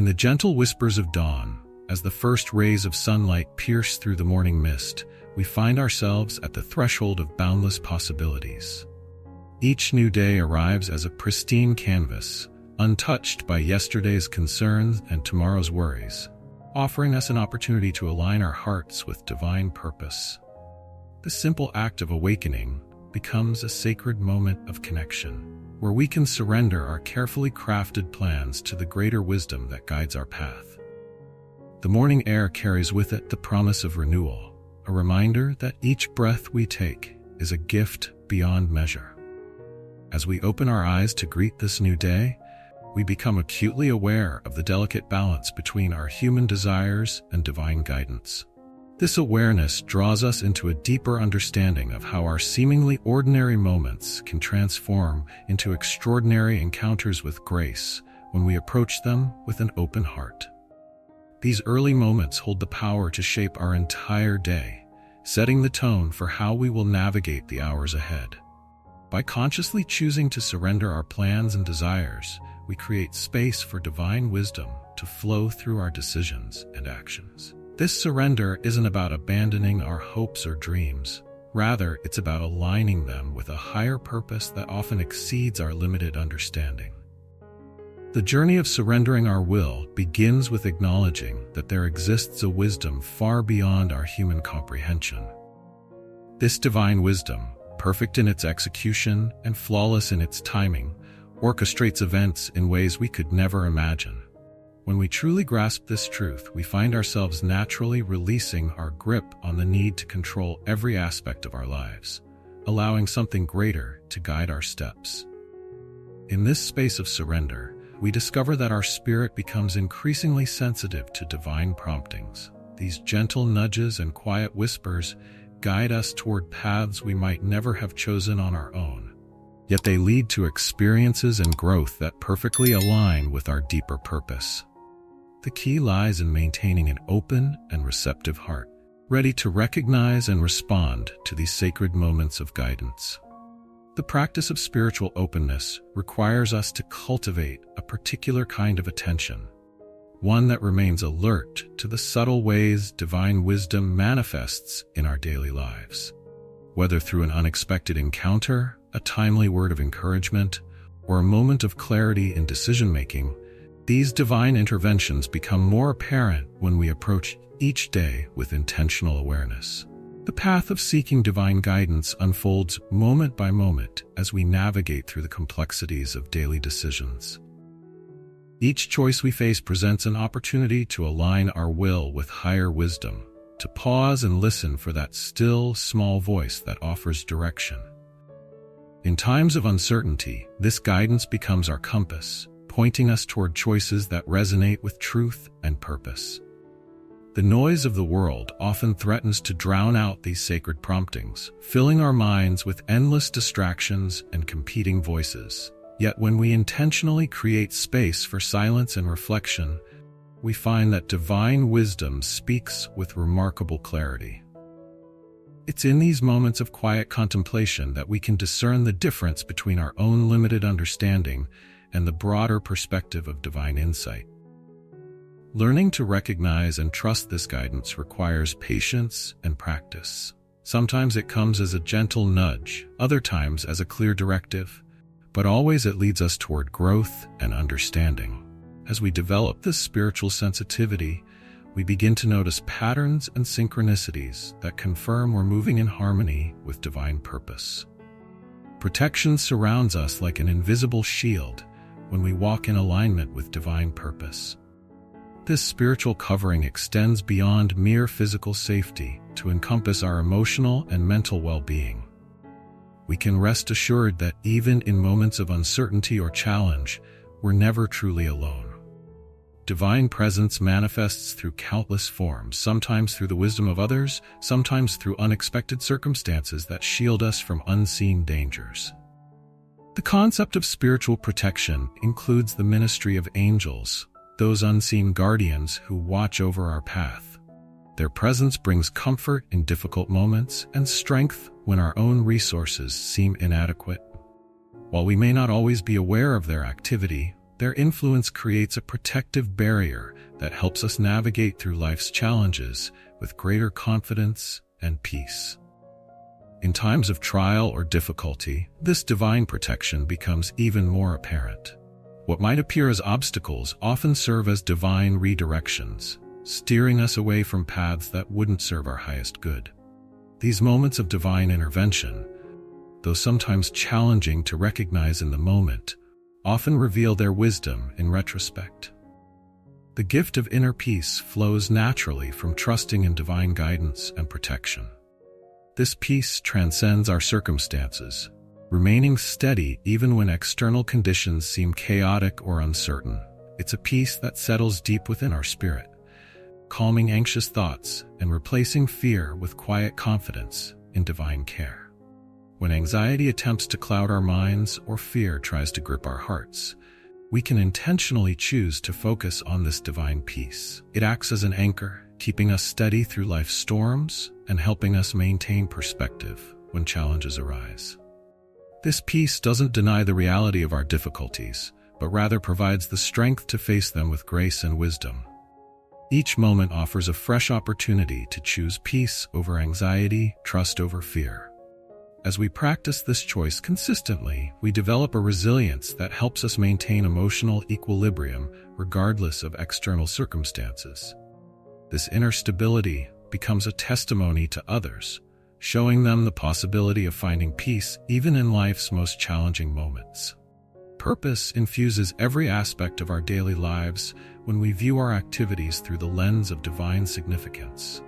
In the gentle whispers of dawn, as the first rays of sunlight pierce through the morning mist, we find ourselves at the threshold of boundless possibilities. Each new day arrives as a pristine canvas, untouched by yesterday's concerns and tomorrow's worries, offering us an opportunity to align our hearts with divine purpose. The simple act of awakening becomes a sacred moment of connection, where we can surrender our carefully crafted plans to the greater wisdom that guides our path. The morning air carries with it the promise of renewal, a reminder that each breath we take is a gift beyond measure. As we open our eyes to greet this new day, we become acutely aware of the delicate balance between our human desires and divine guidance. This awareness draws us into a deeper understanding of how our seemingly ordinary moments can transform into extraordinary encounters with grace when we approach them with an open heart. These early moments hold the power to shape our entire day, setting the tone for how we will navigate the hours ahead. By consciously choosing to surrender our plans and desires, we create space for divine wisdom to flow through our decisions and actions. This surrender isn't about abandoning our hopes or dreams. Rather, it's about aligning them with a higher purpose that often exceeds our limited understanding. The journey of surrendering our will begins with acknowledging that there exists a wisdom far beyond our human comprehension. This divine wisdom, perfect in its execution and flawless in its timing, orchestrates events in ways we could never imagine. When we truly grasp this truth, we find ourselves naturally releasing our grip on the need to control every aspect of our lives, allowing something greater to guide our steps. In this space of surrender, we discover that our spirit becomes increasingly sensitive to divine promptings. These gentle nudges and quiet whispers guide us toward paths we might never have chosen on our own. Yet they lead to experiences and growth that perfectly align with our deeper purpose. The key lies in maintaining an open and receptive heart, ready to recognize and respond to these sacred moments of guidance. The practice of spiritual openness requires us to cultivate a particular kind of attention, one that remains alert to the subtle ways divine wisdom manifests in our daily lives. Whether through an unexpected encounter, a timely word of encouragement, or a moment of clarity in decision-making, these divine interventions become more apparent when we approach each day with intentional awareness. The path of seeking divine guidance unfolds moment by moment as we navigate through the complexities of daily decisions. Each choice we face presents an opportunity to align our will with higher wisdom, to pause and listen for that still, small voice that offers direction. In times of uncertainty, this guidance becomes our compass, pointing us toward choices that resonate with truth and purpose. The noise of the world often threatens to drown out these sacred promptings, filling our minds with endless distractions and competing voices. Yet when we intentionally create space for silence and reflection, we find that divine wisdom speaks with remarkable clarity. It's in these moments of quiet contemplation that we can discern the difference between our own limited understanding and the broader perspective of divine insight. Learning to recognize and trust this guidance requires patience and practice. Sometimes it comes as a gentle nudge, other times as a clear directive, but always it leads us toward growth and understanding. As we develop this spiritual sensitivity, we begin to notice patterns and synchronicities that confirm we're moving in harmony with divine purpose. Protection surrounds us like an invisible shield when we walk in alignment with divine purpose. This spiritual covering extends beyond mere physical safety to encompass our emotional and mental well-being. We can rest assured that even in moments of uncertainty or challenge, we're never truly alone. Divine presence manifests through countless forms, sometimes through the wisdom of others, sometimes through unexpected circumstances that shield us from unseen dangers. The concept of spiritual protection includes the ministry of angels, those unseen guardians who watch over our path. Their presence brings comfort in difficult moments and strength when our own resources seem inadequate. While we may not always be aware of their activity, Their influence creates a protective barrier that helps us navigate through life's challenges with greater confidence and peace. In times of trial or difficulty, this divine protection becomes even more apparent. What might appear as obstacles often serve as divine redirections, steering us away from paths that wouldn't serve our highest good. These moments of divine intervention, though sometimes challenging to recognize in the moment, often reveal their wisdom in retrospect. The gift of inner peace flows naturally from trusting in divine guidance and protection. This peace transcends our circumstances, remaining steady even when external conditions seem chaotic or uncertain. It's a peace that settles deep within our spirit, calming anxious thoughts and replacing fear with quiet confidence in divine care. When anxiety attempts to cloud our minds or fear tries to grip our hearts, we can intentionally choose to focus on this divine peace. It acts as an anchor, keeping us steady through life's storms and helping us maintain perspective when challenges arise. This peace doesn't deny the reality of our difficulties, but rather provides the strength to face them with grace and wisdom. Each moment offers a fresh opportunity to choose peace over anxiety, trust over fear. As we practice this choice consistently, we develop a resilience that helps us maintain emotional equilibrium regardless of external circumstances. This inner stability becomes a testimony to others, showing them the possibility of finding peace even in life's most challenging moments. Purpose infuses every aspect of our daily lives when we view our activities through the lens of divine significance.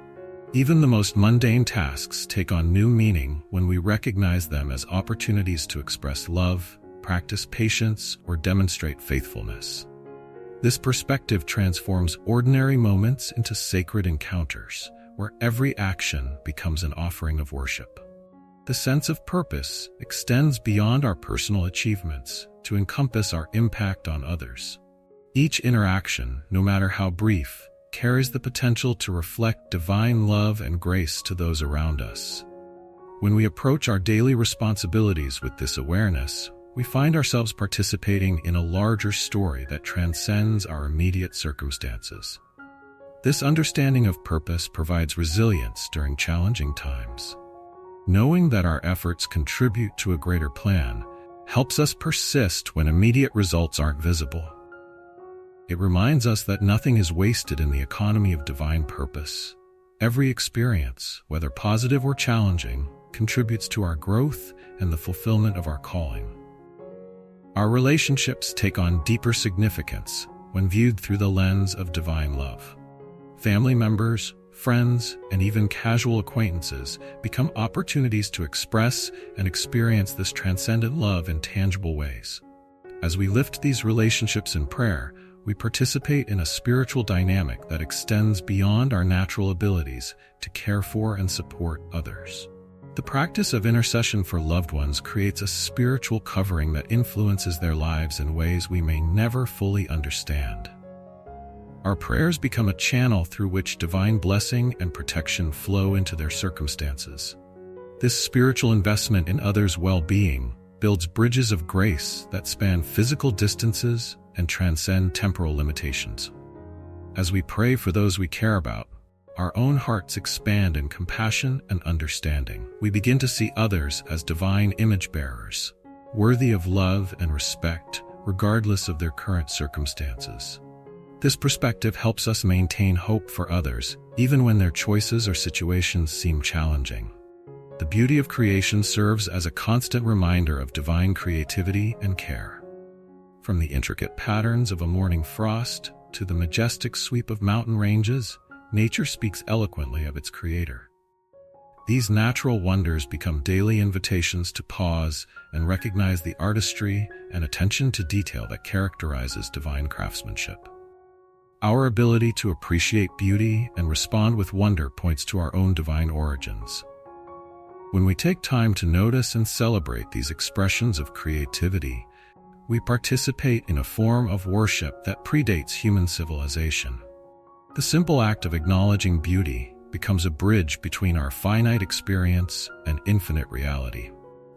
Even the most mundane tasks take on new meaning when we recognize them as opportunities to express love, practice patience, or demonstrate faithfulness. This perspective transforms ordinary moments into sacred encounters, where every action becomes an offering of worship. The sense of purpose extends beyond our personal achievements to encompass our impact on others. Each interaction, no matter how brief, carries the potential to reflect divine love and grace to those around us. When we approach our daily responsibilities with this awareness, we find ourselves participating in a larger story that transcends our immediate circumstances. This understanding of purpose provides resilience during challenging times. Knowing that our efforts contribute to a greater plan helps us persist when immediate results aren't visible. It reminds us that nothing is wasted in the economy of divine purpose. Every experience, whether positive or challenging, contributes to our growth and the fulfillment of our calling. Our relationships take on deeper significance when viewed through the lens of divine love. Family members, friends, and even casual acquaintances become opportunities to express and experience this transcendent love in tangible ways. As we lift these relationships in prayer, we participate in a spiritual dynamic that extends beyond our natural abilities to care for and support others. The practice of intercession for loved ones creates a spiritual covering that influences their lives in ways we may never fully understand. Our prayers become a channel through which divine blessing and protection flow into their circumstances. This spiritual investment in others' well-being builds bridges of grace that span physical distances and transcend temporal limitations. As we pray for those we care about, our own hearts expand in compassion and understanding. We begin to see others as divine image bearers, worthy of love and respect, regardless of their current circumstances. This perspective helps us maintain hope for others, even when their choices or situations seem challenging. The beauty of creation serves as a constant reminder of divine creativity and care. From the intricate patterns of a morning frost to the majestic sweep of mountain ranges, nature speaks eloquently of its creator. These natural wonders become daily invitations to pause and recognize the artistry and attention to detail that characterizes divine craftsmanship. Our ability to appreciate beauty and respond with wonder points to our own divine origins. When we take time to notice and celebrate these expressions of creativity, we participate in a form of worship that predates human civilization. The simple act of acknowledging beauty becomes a bridge between our finite experience and infinite reality.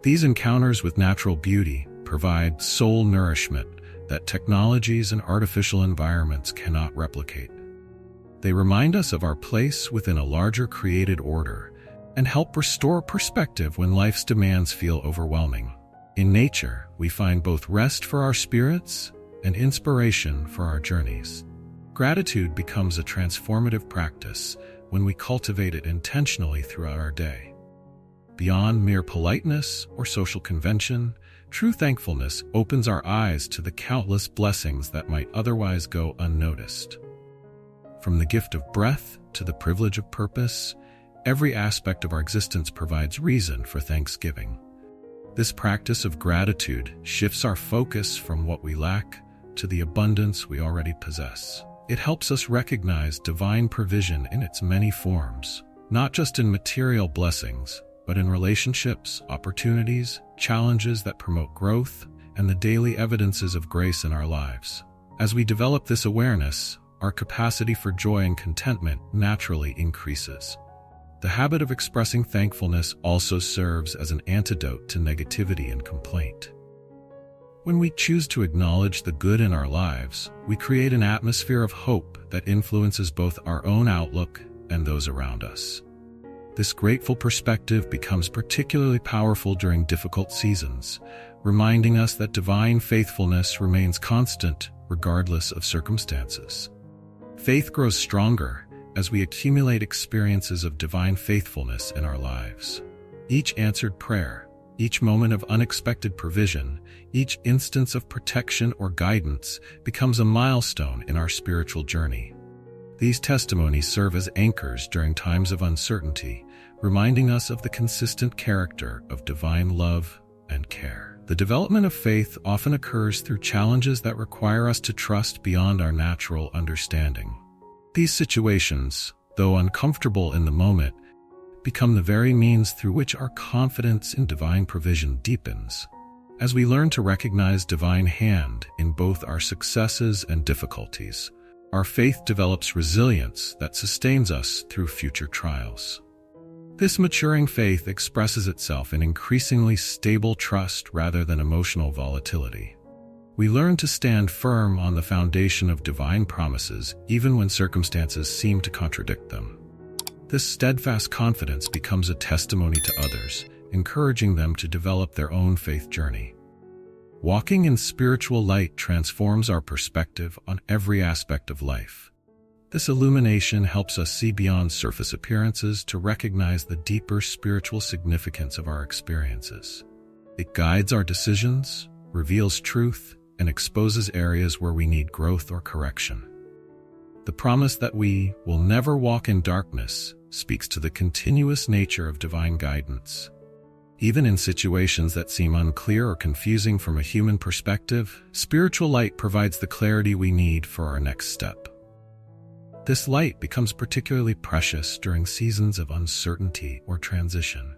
These encounters with natural beauty provide soul nourishment, that technologies and artificial environments cannot replicate. They remind us of our place within a larger created order and help restore perspective when life's demands feel overwhelming. In nature, we find both rest for our spirits and inspiration for our journeys. Gratitude becomes a transformative practice when we cultivate it intentionally throughout our day. Beyond mere politeness or social convention, true thankfulness opens our eyes to the countless blessings that might otherwise go unnoticed. From the gift of breath to the privilege of purpose, every aspect of our existence provides reason for thanksgiving. This practice of gratitude shifts our focus from what we lack to the abundance we already possess. It helps us recognize divine provision in its many forms, not just in material blessings, but in relationships, opportunities, challenges that promote growth, and the daily evidences of grace in our lives. As we develop this awareness, our capacity for joy and contentment naturally increases. The habit of expressing thankfulness also serves as an antidote to negativity and complaint. When we choose to acknowledge the good in our lives, we create an atmosphere of hope that influences both our own outlook and those around us. This grateful perspective becomes particularly powerful during difficult seasons, reminding us that divine faithfulness remains constant regardless of circumstances. Faith grows stronger as we accumulate experiences of divine faithfulness in our lives. Each answered prayer, each moment of unexpected provision, each instance of protection or guidance becomes a milestone in our spiritual journey. These testimonies serve as anchors during times of uncertainty, reminding us of the consistent character of divine love and care. The development of faith often occurs through challenges that require us to trust beyond our natural understanding. These situations, though uncomfortable in the moment, become the very means through which our confidence in divine provision deepens. As we learn to recognize divine hand in both our successes and difficulties, our faith develops resilience that sustains us through future trials. This maturing faith expresses itself in increasingly stable trust rather than emotional volatility. We learn to stand firm on the foundation of divine promises even when circumstances seem to contradict them. This steadfast confidence becomes a testimony to others, encouraging them to develop their own faith journey. Walking in spiritual light transforms our perspective on every aspect of life. This illumination helps us see beyond surface appearances to recognize the deeper spiritual significance of our experiences. It guides our decisions, reveals truth, and exposes areas where we need growth or correction. The promise that we will never walk in darkness speaks to the continuous nature of divine guidance. Even in situations that seem unclear or confusing from a human perspective, spiritual light provides the clarity we need for our next step. This light becomes particularly precious during seasons of uncertainty or transition.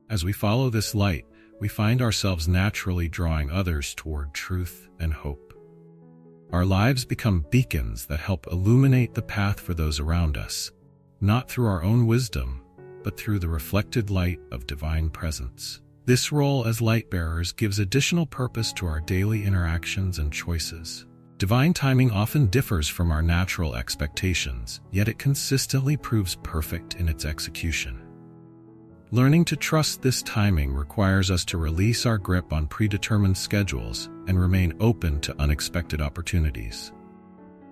As we follow this light, we find ourselves naturally drawing others toward truth and hope. Our lives become beacons that help illuminate the path for those around us, not through our own wisdom, but through the reflected light of divine presence. This role as light bearers gives additional purpose to our daily interactions and choices. Divine timing often differs from our natural expectations, yet it consistently proves perfect in its execution. Learning to trust this timing requires us to release our grip on predetermined schedules and remain open to unexpected opportunities.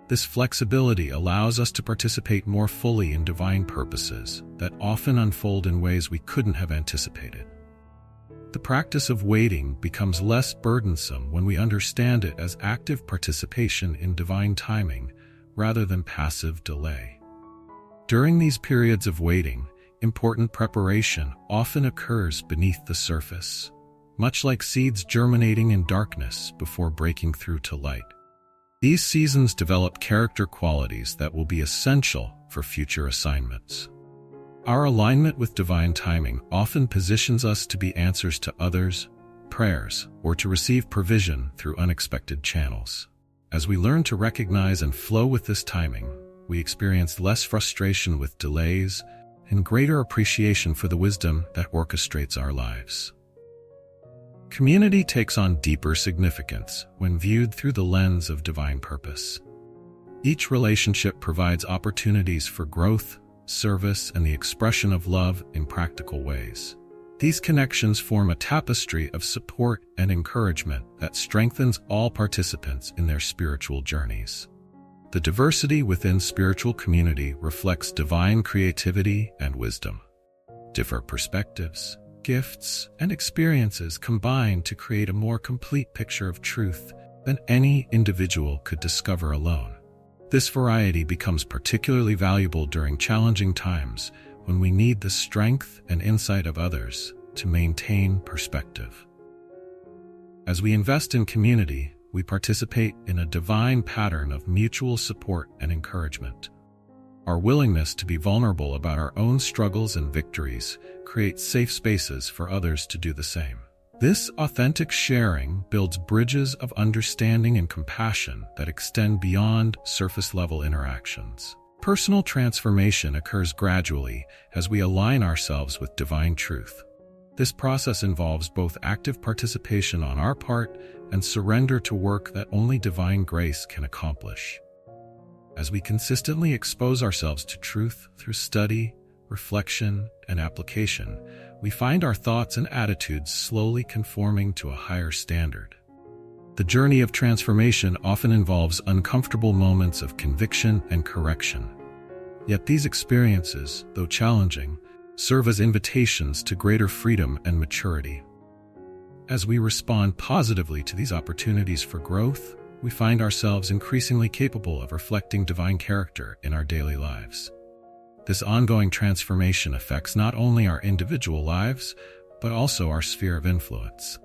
This flexibility allows us to participate more fully in divine purposes that often unfold in ways we couldn't have anticipated. The practice of waiting becomes less burdensome when we understand it as active participation in divine timing rather than passive delay. During these periods of waiting, important preparation often occurs beneath the surface, much like seeds germinating in darkness before breaking through to light. These seasons develop character qualities that will be essential for future assignments. Our alignment with divine timing often positions us to be answers to others, prayers, or to receive provision through unexpected channels. As we learn to recognize and flow with this timing, we experience less frustration with delays and greater appreciation for the wisdom that orchestrates our lives. Community takes on deeper significance when viewed through the lens of divine purpose. Each relationship provides opportunities for growth, service, and the expression of love in practical ways. These connections form a tapestry of support and encouragement that strengthens all participants in their spiritual journeys. The diversity within spiritual community reflects divine creativity and wisdom. Different perspectives, gifts, and experiences combine to create a more complete picture of truth than any individual could discover alone. This variety becomes particularly valuable during challenging times when we need the strength and insight of others to maintain perspective. As we invest in community, we participate in a divine pattern of mutual support and encouragement. Our willingness to be vulnerable about our own struggles and victories creates safe spaces for others to do the same. This authentic sharing builds bridges of understanding and compassion that extend beyond surface-level interactions. Personal transformation occurs gradually as we align ourselves with divine truth. This process involves both active participation on our part and surrender to work that only divine grace can accomplish. As we consistently expose ourselves to truth through study, reflection, and application, we find our thoughts and attitudes slowly conforming to a higher standard. The journey of transformation often involves uncomfortable moments of conviction and correction. Yet these experiences, though challenging, serve as invitations to greater freedom and maturity. As we respond positively to these opportunities for growth, we find ourselves increasingly capable of reflecting divine character in our daily lives. This ongoing transformation affects not only our individual lives, but also our sphere of influence.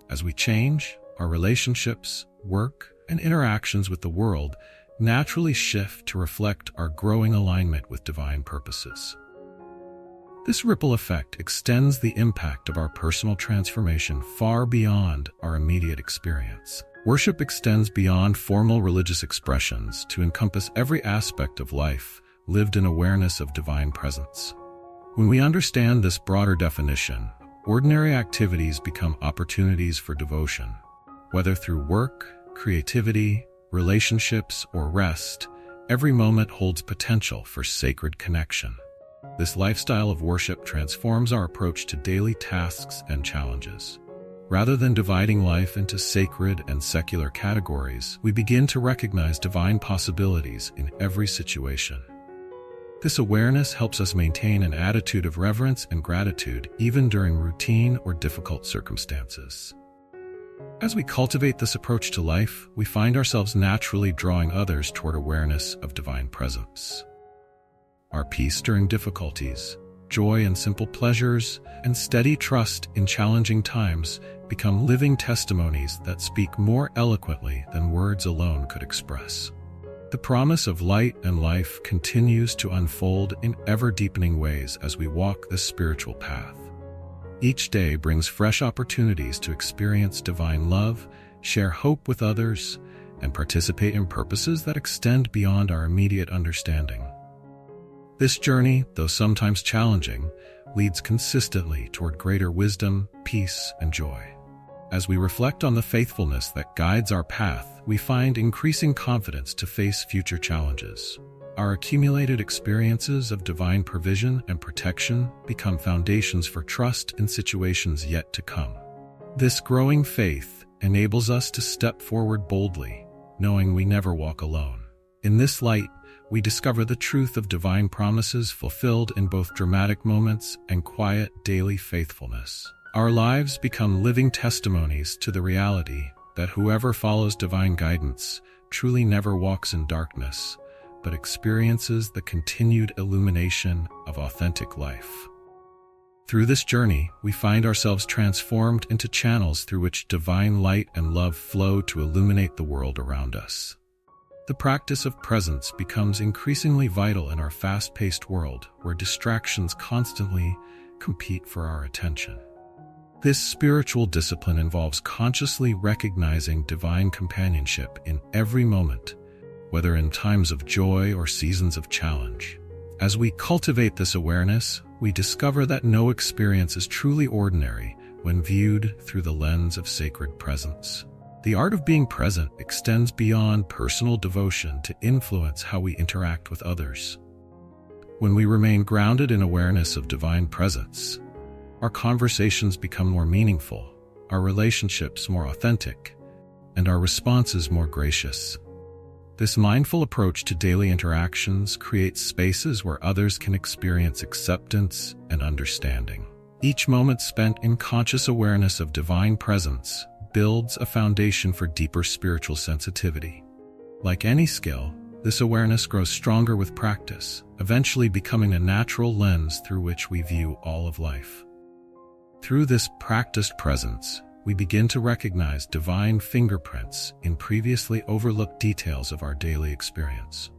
As we change, our relationships, work, and interactions with the world naturally shift to reflect our growing alignment with divine purposes. This ripple effect extends the impact of our personal transformation far beyond our immediate experience. Worship extends beyond formal religious expressions to encompass every aspect of life, lived in awareness of divine presence. When we understand this broader definition, ordinary activities become opportunities for devotion. Whether through work, creativity, relationships, or rest, every moment holds potential for sacred connection. This lifestyle of worship transforms our approach to daily tasks and challenges. Rather than dividing life into sacred and secular categories, we begin to recognize divine possibilities in every situation. This awareness helps us maintain an attitude of reverence and gratitude even during routine or difficult circumstances. As we cultivate this approach to life, we find ourselves naturally drawing others toward awareness of divine presence. Our peace during difficulties, joy in simple pleasures, and steady trust in challenging times become living testimonies that speak more eloquently than words alone could express. The promise of light and life continues to unfold in ever-deepening ways as we walk this spiritual path. Each day brings fresh opportunities to experience divine love, share hope with others, and participate in purposes that extend beyond our immediate understanding. This journey, though sometimes challenging, leads consistently toward greater wisdom, peace, and joy. As we reflect on the faithfulness that guides our path, we find increasing confidence to face future challenges. Our accumulated experiences of divine provision and protection become foundations for trust in situations yet to come. This growing faith enables us to step forward boldly, knowing we never walk alone. In this light, we discover the truth of divine promises fulfilled in both dramatic moments and quiet daily faithfulness. Our lives become living testimonies to the reality that whoever follows divine guidance truly never walks in darkness, but experiences the continued illumination of authentic life. Through this journey, we find ourselves transformed into channels through which divine light and love flow to illuminate the world around us. The practice of presence becomes increasingly vital in our fast-paced world, where distractions constantly compete for our attention. This spiritual discipline involves consciously recognizing divine companionship in every moment, whether in times of joy or seasons of challenge. As we cultivate this awareness, we discover that no experience is truly ordinary, when viewed through the lens of sacred presence. The art of being present extends beyond personal devotion to influence how we interact with others. When we remain grounded in awareness of divine presence, our conversations become more meaningful, our relationships more authentic, and our responses more gracious. This mindful approach to daily interactions creates spaces where others can experience acceptance and understanding. Each moment spent in conscious awareness of divine presence builds a foundation for deeper spiritual sensitivity. Like any skill, this awareness grows stronger with practice, eventually becoming a natural lens through which we view all of life. Through this practiced presence, we begin to recognize divine fingerprints in previously overlooked details of our daily experience.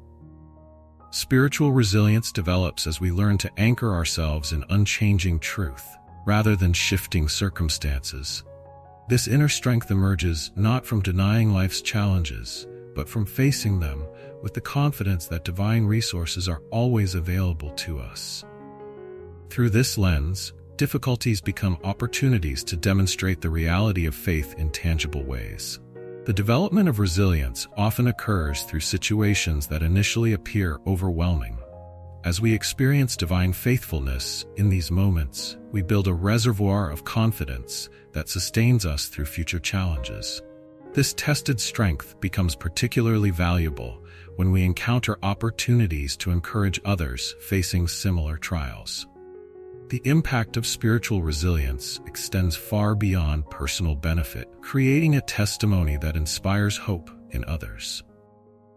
Spiritual resilience develops as we learn to anchor ourselves in unchanging truth, rather than shifting circumstances. This inner strength emerges not from denying life's challenges, but from facing them with the confidence that divine resources are always available to us. Through this lens, difficulties become opportunities to demonstrate the reality of faith in tangible ways. The development of resilience often occurs through situations that initially appear overwhelming. As we experience divine faithfulness in these moments, we build a reservoir of confidence that sustains us through future challenges. This tested strength becomes particularly valuable when we encounter opportunities to encourage others facing similar trials. The impact of spiritual resilience extends far beyond personal benefit, creating a testimony that inspires hope in others.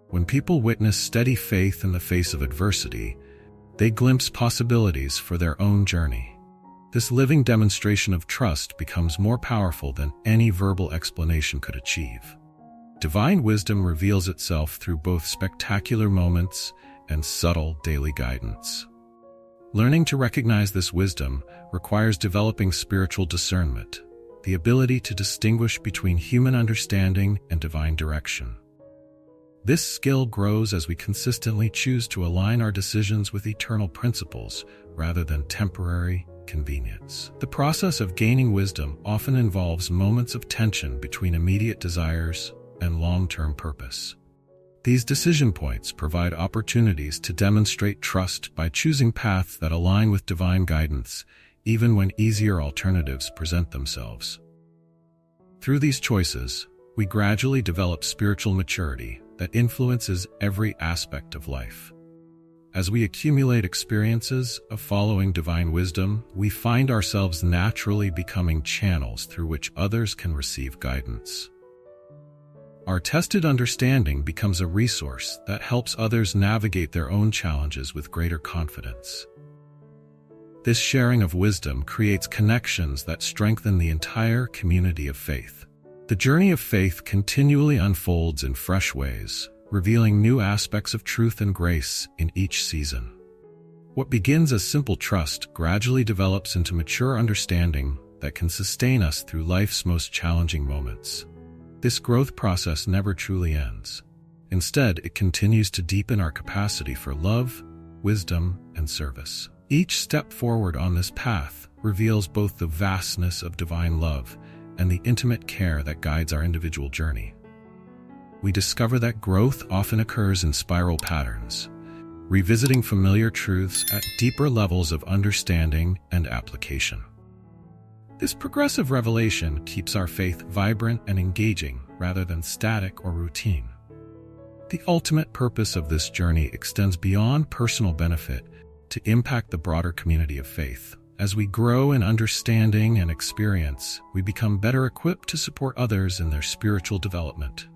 When people witness steady faith in the face of adversity, they glimpse possibilities for their own journey. This living demonstration of trust becomes more powerful than any verbal explanation could achieve. Divine wisdom reveals itself through both spectacular moments and subtle daily guidance. Learning to recognize this wisdom requires developing spiritual discernment, the ability to distinguish between human understanding and divine direction. This skill grows as we consistently choose to align our decisions with eternal principles rather than temporary convenience. The process of gaining wisdom often involves moments of tension between immediate desires and long-term purpose. These decision points provide opportunities to demonstrate trust by choosing paths that align with divine guidance, even when easier alternatives present themselves. Through these choices, we gradually develop spiritual maturity that influences every aspect of life. As we accumulate experiences of following divine wisdom, we find ourselves naturally becoming channels through which others can receive guidance. Our tested understanding becomes a resource that helps others navigate their own challenges with greater confidence. This sharing of wisdom creates connections that strengthen the entire community of faith. The journey of faith continually unfolds in fresh ways, revealing new aspects of truth and grace in each season. What begins as simple trust gradually develops into mature understanding that can sustain us through life's most challenging moments. This growth process never truly ends. Instead, it continues to deepen our capacity for love, wisdom, and service. Each step forward on this path reveals both the vastness of divine love and the intimate care that guides our individual journey. We discover that growth often occurs in spiral patterns, revisiting familiar truths at deeper levels of understanding and application. This progressive revelation keeps our faith vibrant and engaging rather than static or routine. The ultimate purpose of this journey extends beyond personal benefit to impact the broader community of faith. As we grow in understanding and experience, we become better equipped to support others in their spiritual development.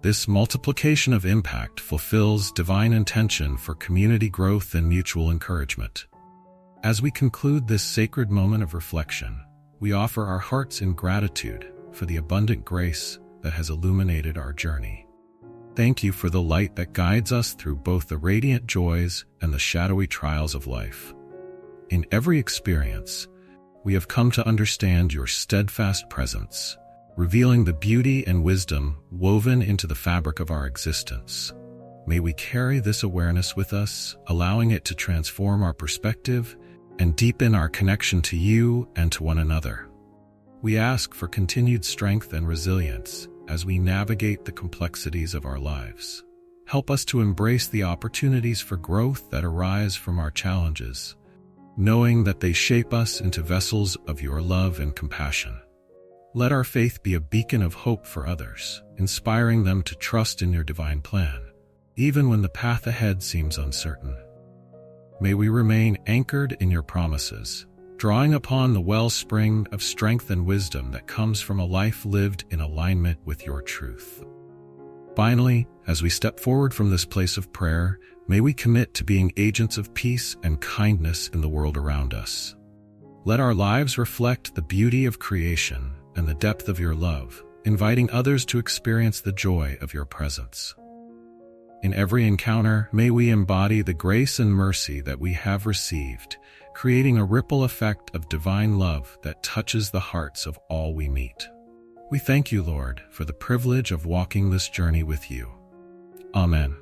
This multiplication of impact fulfills divine intention for community growth and mutual encouragement. As we conclude this sacred moment of reflection, we offer our hearts in gratitude for the abundant grace that has illuminated our journey. Thank you for the light that guides us through both the radiant joys and the shadowy trials of life. In every experience, we have come to understand your steadfast presence, revealing the beauty and wisdom woven into the fabric of our existence. May we carry this awareness with us, allowing it to transform our perspective and deepen our connection to you and to one another. We ask for continued strength and resilience as we navigate the complexities of our lives. Help us to embrace the opportunities for growth that arise from our challenges, knowing that they shape us into vessels of your love and compassion. Let our faith be a beacon of hope for others, inspiring them to trust in your divine plan, even when the path ahead seems uncertain. May we remain anchored in your promises, drawing upon the wellspring of strength and wisdom that comes from a life lived in alignment with your truth. Finally, as we step forward from this place of prayer, may we commit to being agents of peace and kindness in the world around us. Let our lives reflect the beauty of creation and the depth of your love, inviting others to experience the joy of your presence. In every encounter, may we embody the grace and mercy that we have received, creating a ripple effect of divine love that touches the hearts of all we meet. We thank you, Lord, for the privilege of walking this journey with you. Amen.